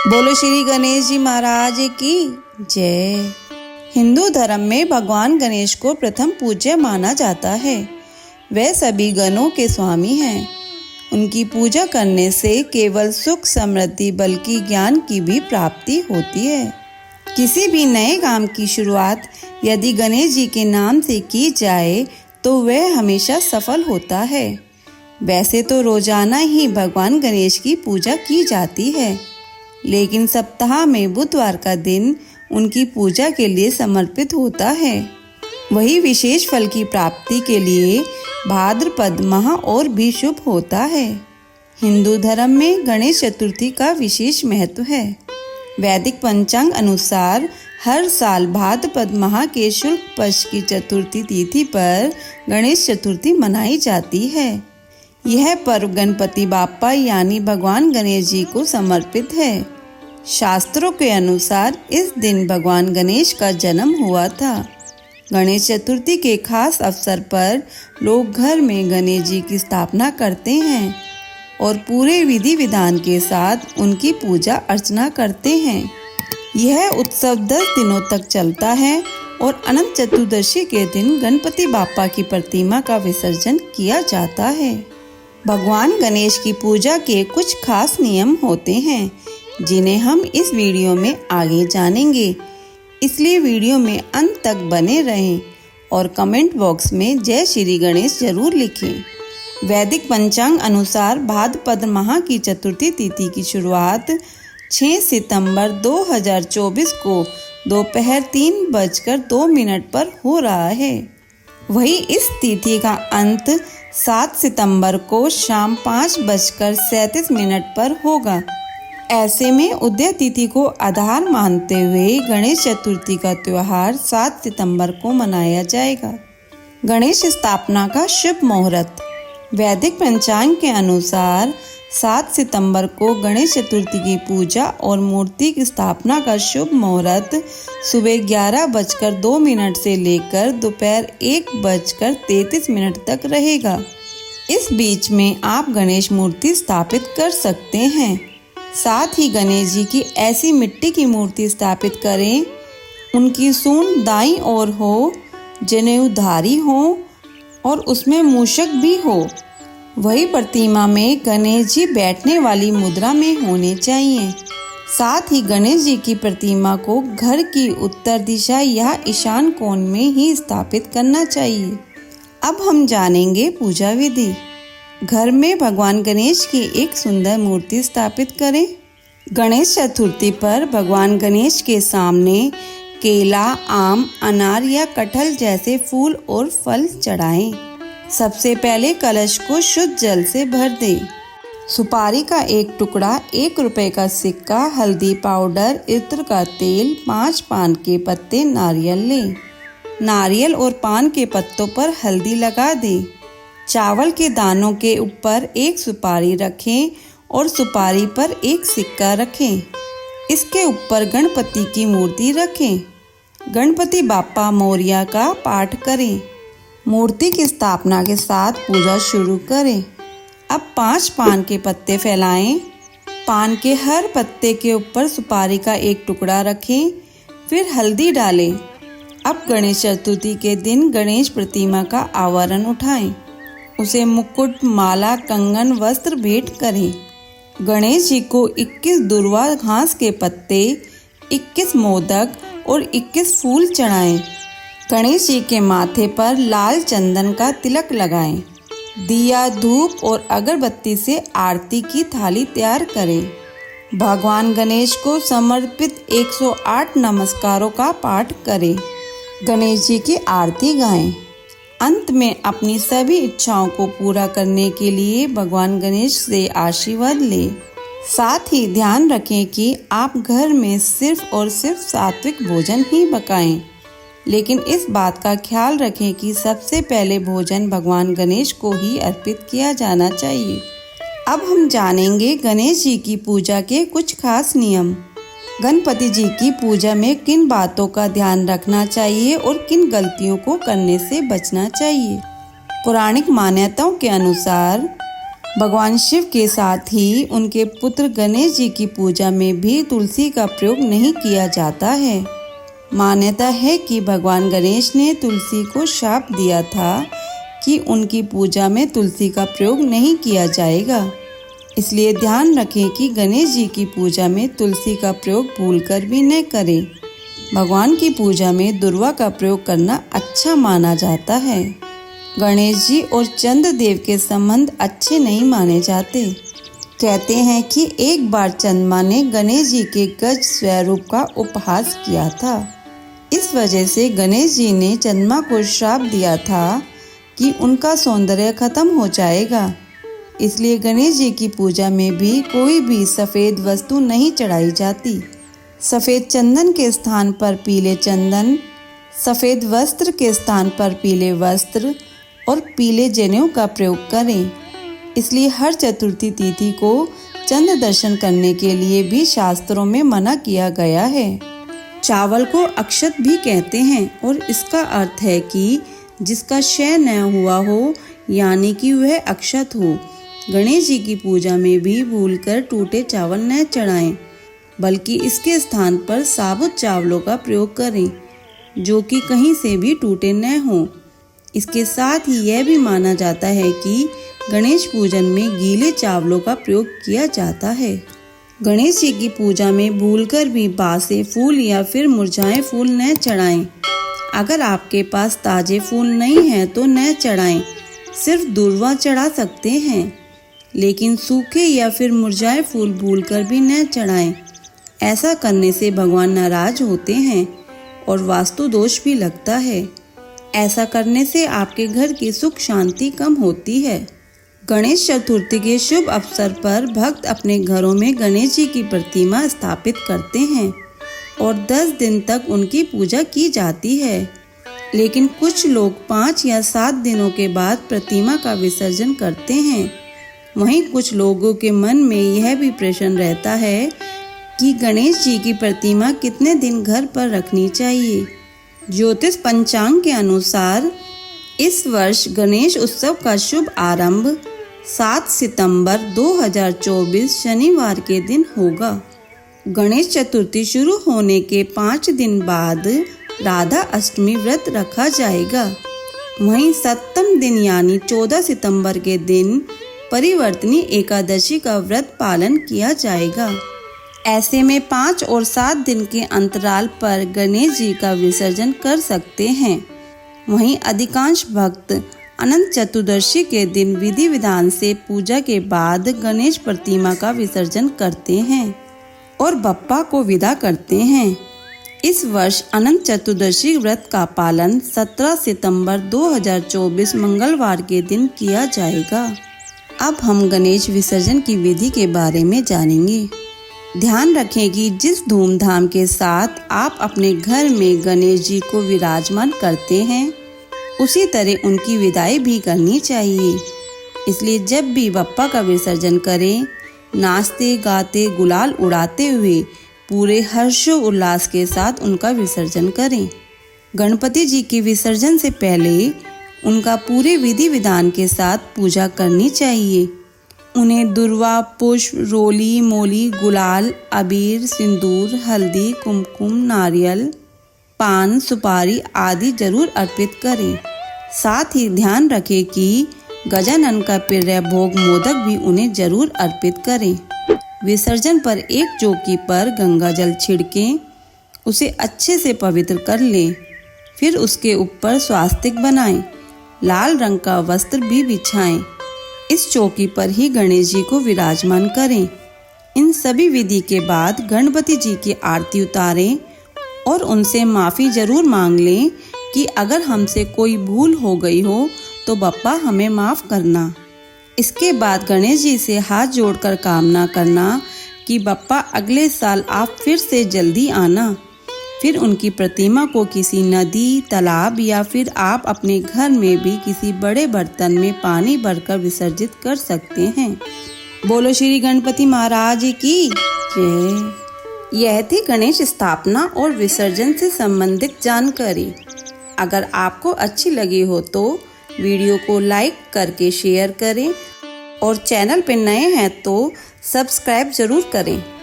बोलो श्री गणेश जी महाराज की जय। हिंदू धर्म में भगवान गणेश को प्रथम पूज्य माना जाता है। वे सभी गणों के स्वामी हैं। उनकी पूजा करने से केवल सुख समृद्धि बल्कि ज्ञान की भी प्राप्ति होती है। किसी भी नए काम की शुरुआत यदि गणेश जी के नाम से की जाए तो वह हमेशा सफल होता है। वैसे तो रोजाना ही भगवान गणेश की पूजा की जाती है, लेकिन सप्ताह में बुधवार का दिन उनकी पूजा के लिए समर्पित होता है। वही विशेष फल की प्राप्ति के लिए भाद्रपद माह और भी शुभ होता है। हिंदू धर्म में गणेश चतुर्थी का विशेष महत्व है। वैदिक पंचांग अनुसार हर साल भाद्रपद माह के शुक्ल पक्ष की चतुर्थी तिथि पर गणेश चतुर्थी मनाई जाती है। यह पर्व गणपति बाप्पा यानी भगवान गणेश जी को समर्पित है। शास्त्रों के अनुसार इस दिन भगवान गणेश का जन्म हुआ था। गणेश चतुर्थी के खास अवसर पर लोग घर में गणेश जी की स्थापना करते हैं और पूरे विधि विधान के साथ उनकी पूजा अर्चना करते हैं। यह उत्सव 10 दिनों तक चलता है और अनंत चतुर्दशी के दिन गणपति बाप्पा की प्रतिमा का विसर्जन किया जाता है। भगवान गणेश की पूजा के कुछ खास नियम होते हैं जिन्हें हम इस वीडियो में आगे जानेंगे, इसलिए वीडियो में अंत तक बने रहें और कमेंट बॉक्स में जय श्री गणेश जरूर लिखें। वैदिक पंचांग अनुसार भाद्रपद माह की चतुर्थी तिथि की शुरुआत 6 सितंबर 2024 को दोपहर 3:02 पर हो रहा है। वही इस तिथि का अंत 7 सितंबर को शाम 5:37 पर होगा। ऐसे में उदय तिथि को आधार मानते हुए गणेश चतुर्थी का त्योहार 7 सितंबर को मनाया जाएगा। गणेश स्थापना का शुभ मुहूर्त। वैदिक पंचांग के अनुसार 7 सितंबर को गणेश चतुर्थी की पूजा और मूर्ति की स्थापना का शुभ मुहूर्त सुबह 11:02 से लेकर दोपहर 1:33 तक रहेगा। इस बीच में आप गणेश मूर्ति स्थापित कर सकते हैं। साथ ही गणेश जी की ऐसी मिट्टी की मूर्ति स्थापित करें, उनकी सूंड दाईं ओर हो, जनेऊधारी हो और उसमें मूषक भी हो। वही प्रतिमा में गणेश जी बैठने वाली मुद्रा में होने चाहिए। साथ ही गणेश जी की प्रतिमा को घर की उत्तर दिशा या ईशान कोण में ही स्थापित करना चाहिए। अब हम जानेंगे पूजा विधि। घर में भगवान गणेश की एक सुंदर मूर्ति स्थापित करें। गणेश चतुर्थी पर भगवान गणेश के सामने केला, आम, अनार या कटहल जैसे फूल और फल चढ़ाएं। सबसे पहले कलश को शुद्ध जल से भर दें। सुपारी का एक टुकड़ा, 1 रुपए का सिक्का, हल्दी पाउडर, इत्र का तेल, 5 पान के पत्ते, नारियल लें। नारियल और पान के पत्तों पर हल्दी लगा दें। चावल के दानों के ऊपर एक सुपारी रखें और सुपारी पर एक सिक्का रखें। इसके ऊपर गणपति की मूर्ति रखें। गणपति बाप्पा मोरया का पाठ करें। मूर्ति की स्थापना के साथ पूजा शुरू करें। अब 5 पान के पत्ते फैलाएं। पान के हर पत्ते के ऊपर सुपारी का एक टुकड़ा रखें, फिर हल्दी डालें। अब गणेश चतुर्थी के दिन गणेश प्रतिमा का आवरण उठाएं। उसे मुकुट, माला, कंगन, वस्त्र भेंट करें। गणेश जी को 21 दुर्वा घास के पत्ते, 21 मोदक और 21 फूल चढ़ाएं। गणेश जी के माथे पर लाल चंदन का तिलक लगाएं। दिया, धूप और अगरबत्ती से आरती की थाली तैयार करें। भगवान गणेश को समर्पित 108 नमस्कारों का पाठ करें। गणेश जी की आरती गाएं। अंत में अपनी सभी इच्छाओं को पूरा करने के लिए भगवान गणेश से आशीर्वाद लें। साथ ही ध्यान रखें कि आप घर में सिर्फ और सिर्फ सात्विक भोजन ही पकाएं, लेकिन इस बात का ख्याल रखें कि सबसे पहले भोजन भगवान गणेश को ही अर्पित किया जाना चाहिए। अब हम जानेंगे गणेश जी की पूजा के कुछ खास नियम। गणपति जी की पूजा में किन बातों का ध्यान रखना चाहिए और किन गलतियों को करने से बचना चाहिए। पौराणिक मान्यताओं के अनुसार भगवान शिव के साथ ही उनके पुत्र गणेश जी की पूजा में भी तुलसी का प्रयोग नहीं किया जाता है। मान्यता है कि भगवान गणेश ने तुलसी को शाप दिया था कि उनकी पूजा में तुलसी का प्रयोग नहीं किया जाएगा। इसलिए ध्यान रखें कि गणेश जी की पूजा में तुलसी का प्रयोग भूलकर भी न करें। भगवान की पूजा में दुर्वा का प्रयोग करना अच्छा माना जाता है। गणेश जी और चंद्रदेव के संबंध अच्छे नहीं माने जाते। कहते हैं कि एक बार चंद्रमा ने गणेश जी के गज स्वरूप का उपहास किया था। इस वजह से गणेश जी ने चंद्रमा को श्राप दिया था कि उनका सौंदर्य खत्म हो जाएगा। इसलिए गणेश जी की पूजा में भी कोई भी सफ़ेद वस्तु नहीं चढ़ाई जाती। सफ़ेद चंदन के स्थान पर पीले चंदन, सफ़ेद वस्त्र के स्थान पर पीले वस्त्र और पीले जनेऊ का प्रयोग करें। इसलिए हर चतुर्थी तिथि को चंद्र दर्शन करने के लिए भी शास्त्रों में मना किया गया है। चावल को अक्षत भी कहते हैं और इसका अर्थ है कि जिसका क्षय न हुआ हो, यानी कि वह अक्षत हो। गणेश जी की पूजा में भी भूलकर टूटे चावल न चढ़ाएं, बल्कि इसके स्थान पर साबुत चावलों का प्रयोग करें, जो कि कहीं से भी टूटे न हों। इसके साथ ही यह भी माना जाता है कि गणेश पूजन में गीले चावलों का प्रयोग किया जाता है। गणेश जी की पूजा में भूलकर भी बासे फूल या फिर मुरझाए फूल न चढ़ाएं। अगर आपके पास ताजे फूल नहीं हैं तो न चढ़ाएं, सिर्फ दुर्वा चढ़ा सकते हैं, लेकिन सूखे या फिर मुरझाए फूल भूलकर भी न चढ़ाएं। ऐसा करने से भगवान नाराज होते हैं और वास्तु दोष भी लगता है। ऐसा करने से आपके घर की सुख शांति कम होती है। गणेश चतुर्थी के शुभ अवसर पर भक्त अपने घरों में गणेश जी की प्रतिमा स्थापित करते हैं और 10 दिन तक उनकी पूजा की जाती है। लेकिन कुछ लोग 5 या 7 दिनों के बाद प्रतिमा का विसर्जन करते हैं। वहीं कुछ लोगों के मन में यह भी प्रश्न रहता है कि गणेश जी की प्रतिमा कितने दिन घर पर रखनी चाहिए। ज्योतिष पंचांग के अनुसार इस वर्ष गणेश उत्सव का शुभ आरंभ 7 सितंबर 2024 शनिवार के दिन होगा। गणेश चतुर्थी शुरू होने के 5 दिन बाद राधा अष्टमी व्रत रखा जाएगा। वहीं 7वें दिन यानी 14 सितंबर के दिन परिवर्तनी एकादशी का व्रत पालन किया जाएगा। ऐसे में 5 और 7 दिन के अंतराल पर गणेश जी का विसर्जन कर सकते हैं। वहीं अधिकांश भक्त अनंत चतुर्दशी के दिन विधि विधान से पूजा के बाद गणेश प्रतिमा का विसर्जन करते हैं और बप्पा को विदा करते हैं। इस वर्ष अनंत चतुर्दशी व्रत का पालन 17 सितंबर 2024 मंगलवार के दिन किया जाएगा। अब हम गणेश विसर्जन की विधि के बारे में जानेंगे। ध्यान रखें कि जिस धूमधाम के साथ आप अपने घर में गणेश जी को विराजमान करते हैं, उसी तरह उनकी विदाई भी करनी चाहिए। इसलिए जब भी बप्पा का विसर्जन करें, नाचते गाते गुलाल उड़ाते हुए पूरे हर्षो उल्लास के साथ उनका विसर्जन करें। गणपति जी के विसर्जन से पहले उनका पूरे विधि विधान के साथ पूजा करनी चाहिए। उन्हें दुर्वा, पुष्प, रोली, मोली, गुलाल, अबीर, सिंदूर, हल्दी, कुमकुम, नारियल, पान, सुपारी आदि जरूर अर्पित करें। साथ ही ध्यान रखें कि गजानन का प्रिय भोग मोदक भी उन्हें जरूर अर्पित करें। विसर्जन पर एक चौकी पर गंगा जल छिड़कें, उसे अच्छे से पवित्र कर लें। फिर उसके ऊपर स्वास्तिक बनाएं, लाल रंग का वस्त्र भी बिछाएं। इस चौकी पर ही गणेश जी को विराजमान करें। इन सभी विधि के बाद गणपति जी की आरती उतारें और उनसे माफ़ी जरूर मांग लें कि अगर हमसे कोई भूल हो गई हो तो बप्पा हमें माफ़ करना। इसके बाद गणेश जी से हाथ जोड़कर कामना करना कि बप्पा अगले साल आप फिर से जल्दी आना। फिर उनकी प्रतिमा को किसी नदी, तालाब या फिर आप अपने घर में भी किसी बड़े बर्तन में पानी भरकर विसर्जित कर सकते हैं। बोलो श्री गणपति महाराज की जय। यह थी गणेश स्थापना और विसर्जन से संबंधित जानकारी। अगर आपको अच्छी लगी हो तो वीडियो को लाइक करके शेयर करें और चैनल पे नए हैं तो सब्सक्राइब ज़रूर करें।